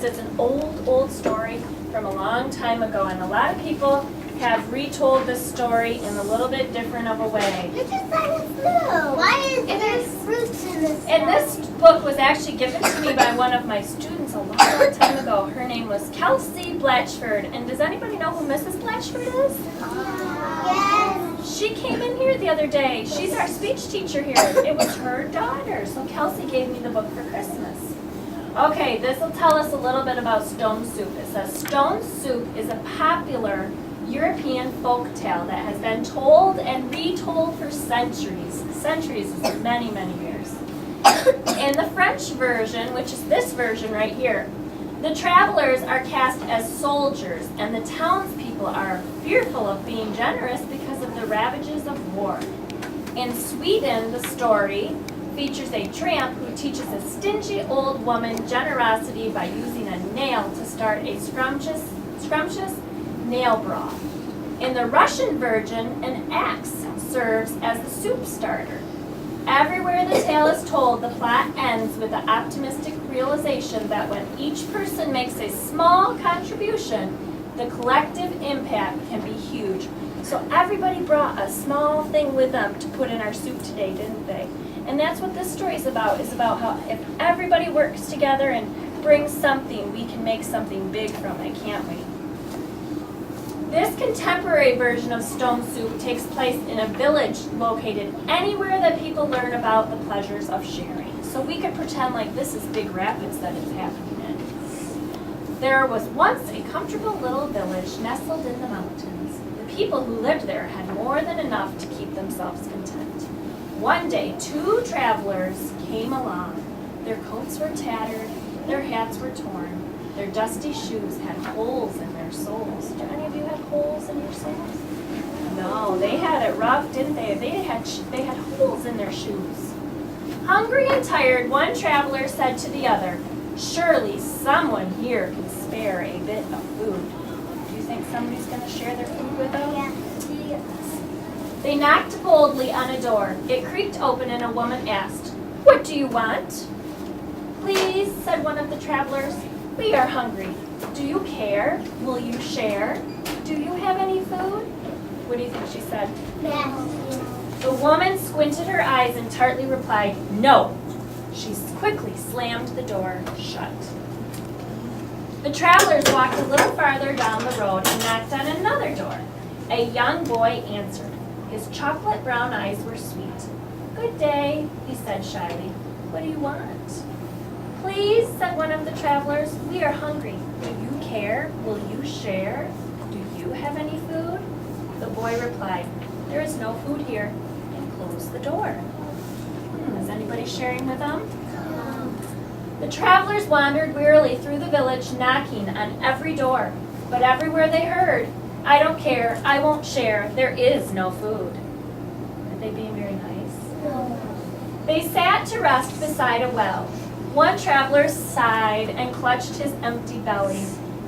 it's an old story from a long time ago, and a lot of people have retold this story in a little bit different of a way. You just said it's blue. Why is there fruits in this? And this book was actually given to me by one of my students a long time ago. Her name was Kelsey Blatchford. And does anybody know who Mrs. Blatchford is? Yes. She came in here the other day. She's our speech teacher here. It was her daughter. So Kelsey gave me the book for Christmas. Okay, this will tell us a little bit about stone soup. It says stone soup is a popular European folk tale that has been told and retold for centuries. Centuries is many, many years. In the French version, which is this version right here, the travelers are cast as soldiers, and the townspeople are fearful of being generous because of the ravages of war. In Sweden, the story features a tramp who teaches a stingy old woman generosity by using a nail to start a scrumptious nail broth. In the Russian version, an axe serves as the soup starter. Everywhere the tale is told, the plot ends with the optimistic realization that when each person makes a small contribution, the collective impact can be huge. So everybody brought a small thing with them to put in our soup today, didn't they? And that's what this story is about how if everybody works together and brings something, we can make something big from it, can't we? This contemporary version of stone soup takes place in a village located anywhere that people learn about the pleasures of sharing. So we could pretend like this is Big Rapids that it's happening in. There was once a comfortable little village nestled in the mountains. The people who lived there had more than enough to keep themselves content. One day, 2 travelers came along. Their coats were tattered, their hats were torn. Their dusty shoes had holes in their soles. Do any of you have holes in your soles? No, they had it rough, didn't they? They had holes in their shoes. Hungry and tired, one traveler said to the other, "Surely someone here can spare a bit of food." Do you think somebody's going to share their food with them? Yeah. They knocked boldly on a door. It creaked open and a woman asked, "What do you want?" "Please," said one of the travelers. "We are hungry. Do you care? Will you share? Do you have any food?" What do you think she said? Yes. The woman squinted her eyes and tartly replied, "No." She quickly slammed the door shut. The travelers walked a little farther down the road and knocked on another door. A young boy answered. His chocolate brown eyes were sweet. "Good day," he said shyly. "What do you want?" "Please," said one of the travelers, "we are hungry. Do you care? Will you share? Do you have any food?" The boy replied, "There is no food here," and closed the door. Is anybody sharing with them? The travelers wandered wearily through the village, knocking on every door. But everywhere they heard, "I don't care, I won't share, there is no food." Are they being very nice? No. They sat to rest beside a well. One traveler sighed and clutched his empty belly.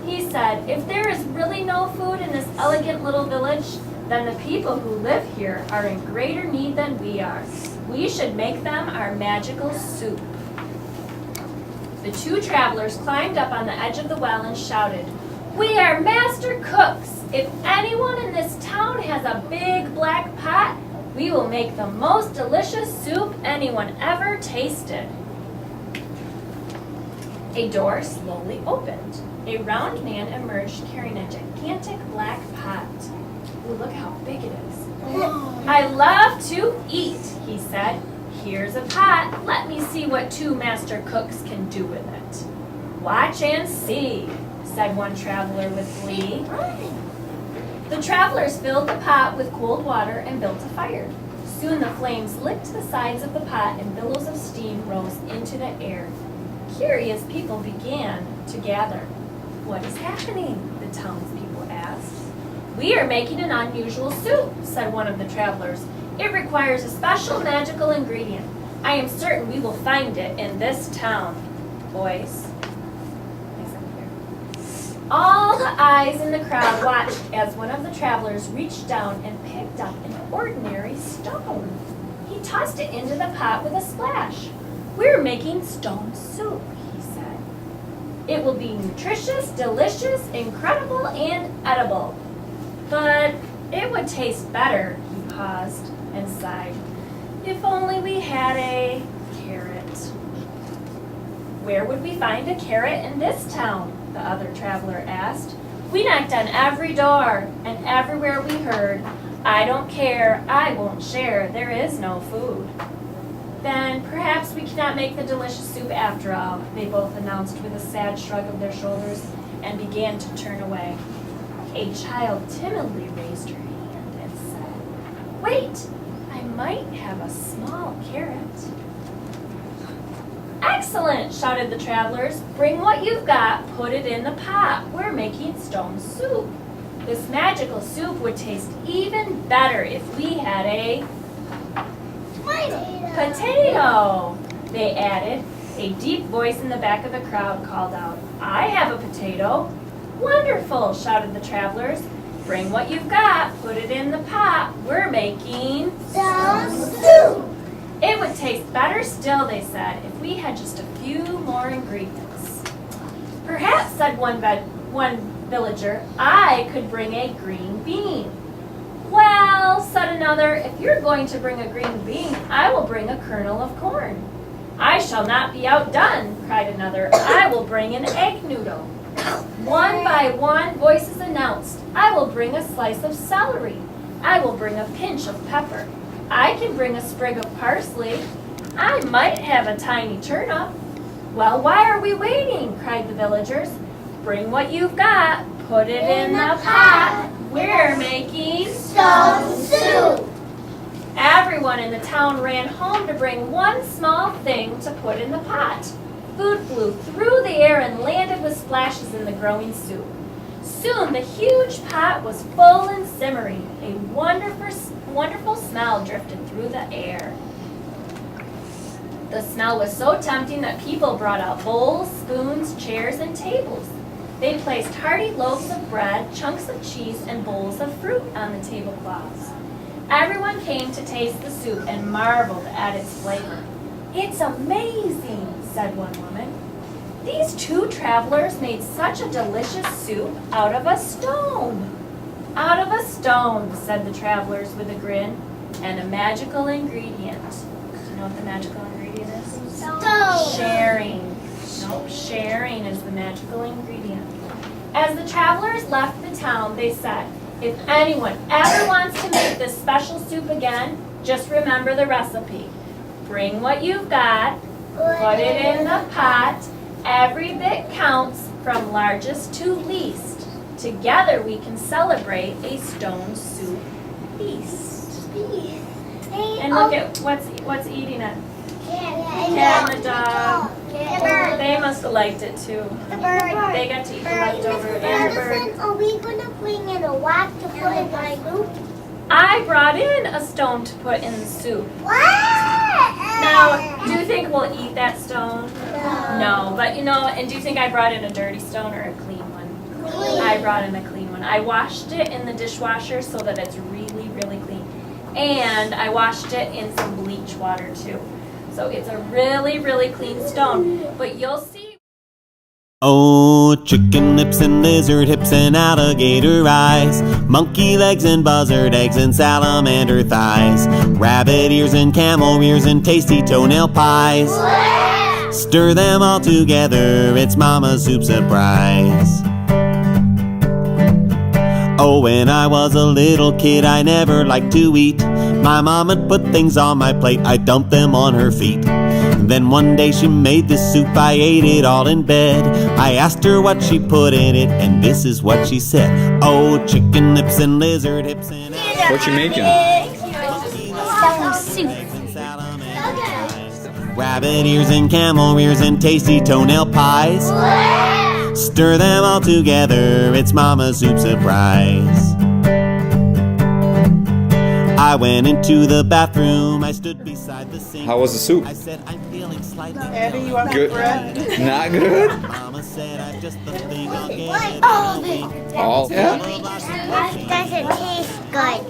He said, "If there is really no food in this elegant little village, then the people who live here are in greater need than we are. We should make them our magical soup." The 2 travelers climbed up on the edge of the well and shouted, "We are master cooks. If anyone in this town has a big black pot, we will make the most delicious soup anyone ever tasted." A door slowly opened. A round man emerged carrying a gigantic black pot. Ooh, look how big it is. "I love to eat," he said. "Here's a pot. Let me see what 2 master cooks can do with it." "Watch and see," said one traveler with glee. The travelers filled the pot with cold water and built a fire. Soon the flames licked the sides of the pot and billows of steam rose into the air. Curious people began to gather. "What is happening?" the townspeople asked. "We are making an unusual soup," said one of the travelers. "It requires a special magical ingredient. I am certain we will find it in this town." Boys. All the eyes in the crowd watched as one of the travelers reached down and picked up an ordinary stone. He tossed it into the pot with a splash. "We're making stone soup," he said. It will be nutritious, delicious, incredible, and edible. But it would taste better, he paused and sighed, if only we had a carrot. Where would we find a carrot in this town? The other traveler asked. We knocked on every door, and everywhere we heard, I don't care, I won't share, there is no food. Then perhaps we cannot make the delicious soup after all, they both announced with a sad shrug of their shoulders and began to turn away. A child timidly raised her hand and said, Wait, I might have a small carrot. Excellent, shouted the travelers. Bring what you've got, put it in the pot. We're making stone soup. This magical soup would taste even better if we had a potato, they added. A deep voice in the back of the crowd called out, I have a potato. Wonderful, shouted the travelers. Bring what you've got, put it in the pot. We're making Stone soup. It would taste better still, they said, if we had just a few more ingredients. Perhaps, said one villager, I could bring a green bean. Well, said another, if you're going to bring a green bean, I will bring a kernel of corn. I shall not be outdone, cried another. I will bring an egg noodle. One by one, voices announced, I will bring a slice of celery. I will bring a pinch of pepper. I can bring a sprig of parsley. I might have a tiny turnip. Well, why are we waiting? Cried the villagers. Bring what you've got. Put it in the pot. We're making Stone soup. Everyone in the town ran home to bring one small thing to put in the pot. Food flew through the air and landed with splashes in the growing soup. Soon the huge pot was full and simmering. A wonderful smell drifted through the air. The smell was so tempting that people brought out bowls, spoons, chairs, and tables. They placed hearty loaves of bread, chunks of cheese, and bowls of fruit on the tablecloths. Everyone came to taste the soup and marveled at its flavor. It's amazing, said one woman. These two travelers made such a delicious soup out of a stone. Out of a stone, said the travelers with a grin, and a magical ingredient. Do you know what the magical ingredient is? Stone. Sharing. Nope, sharing is the magical ingredient. As the travelers left the town, they said, if anyone ever wants to make this special soup again, just remember the recipe. Bring what you've got, put it in the pot. Every bit counts from largest to least. Together we can celebrate a stone soup feast. And look at what's eating it. Cat and the dog. They must have liked it too. The bird. They got to eat the leftover and the bird. Are we gonna bring in a wok to put in the soup? I brought in a stone to put in the soup. What? Now, do you think we'll eat that stone? No, but and do you think I brought in a dirty stone or a clean one? Clean. I brought in a clean one. I washed it in the dishwasher so that it's really, really clean. And I washed it in some bleach water too. So it's a really, really clean stone. But you'll see. Oh, chicken lips and lizard hips and alligator eyes, monkey legs and buzzard eggs and salamander thighs, rabbit ears and camel ears and tasty toenail pies. Stir them all together, it's Mama's soup surprise. Oh, when I was a little kid, I never liked to eat. My mom would put things on my plate, I'd dump them on her feet. Then one day she made this soup, I ate it all in bed. I asked her what she put in it, and this is what she said. Oh, chicken lips and lizard hips and What you making? Stone soup. rabbit ears and camel ears and tasty toenail pies. Stir them all together, it's Mama's soup surprise. I went into the bathroom, I stood beside the sink. How was the soup? I said, I'm feeling slightly Abby, you want Good. bread? Not good? Mama said, I've just the thing, I'll get it in Oh, a week. All. Yeah. That doesn't taste good.